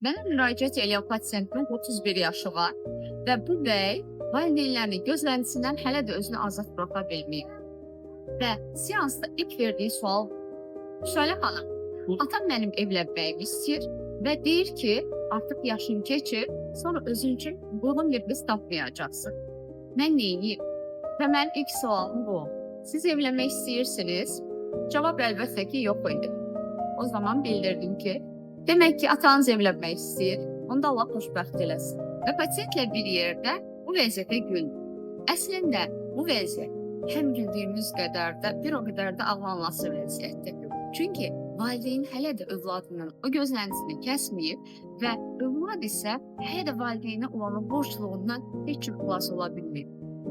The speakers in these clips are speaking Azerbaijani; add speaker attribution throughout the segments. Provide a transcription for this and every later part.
Speaker 1: Mənə müraciət edən pasientin 31 yaşı var və bu bəy valideynlərinin gözləntisindən hələ də özünü azad buraxa bilməyib. Və seansda ilk verdiyi sual: "Şöyle xanım, atam mənim evlənməyimi istəyir və deyir ki, artıq yaşın keçir, sonra özün üçün uyğun bir qız tapmayacaqsın. Mən neyniyim?" Və mənim ilk sualım bu. Siz evlənmək istəyirsiniz? Cavab əlbəttə ki, yox idi. O zaman bildirdim ki, demək ki, atanız evlənmək istəyir. Onu da Allah xoşbəxt eləsin. Və pasientlə bir yerdə bu vəziyyətə güldüm. Əslində bu vəziyyət həm güldüyümüz qədər də bir o qədər də ağlanması vəziyyətdir. Çünki valideyn hələ də övladının o gözləntisini kəsməyib və övlad isə hələ də valideynə olan o borcluğundan heç cür xilas ola bilməyib.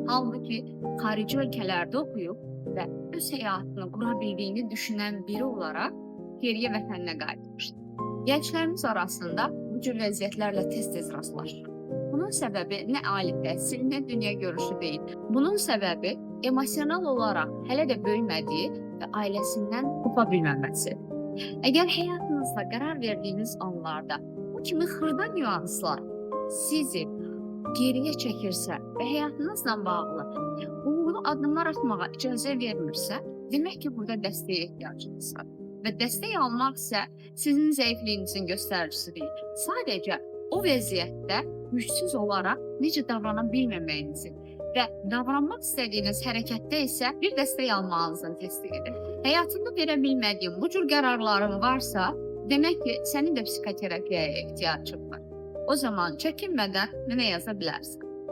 Speaker 1: Halbuki xarici ölkələrdə oxuyub və öz həyatını qura bildiyini düşünən biri olaraq geriyə vətəninə qayıtmışdı. Gənclərimiz arasında bu cür vəziyyətlərlə tez-tez rastlaşırıq. Bunun səbəbi nə ali təhsil, nə dünya görüşü deyil. Bunun səbəbi emosional olaraq hələ də böyümədiyi və ailəsindən qopa bilməməsi. Əgər həyatınızda qərar verdiyiniz anlarda bu kimi xırda nüanslar sizi geriyə çəkirsə və həyatınızla bağlı uğurlu addımlar atmağa icazə vermirsə, demək ki, burada dəstəyə ehtiyacınız var. Və dəstək almaq isə sizin zəifliyinizin göstəricisi deyil. Sadəcə o vəziyyətdə gücsüz olaraq necə davrana bilməməyinizin və davranmaq istədiyiniz hərəkətdə isə bir dəstək almanızın təsdiqidir. Həyatında verə bilmədiyin bu cür qərarların varsa, demək ki, sənin də psixoterapiyaya ehtiyacın var. O zaman çəkinmədən mənə yaza bilərsən.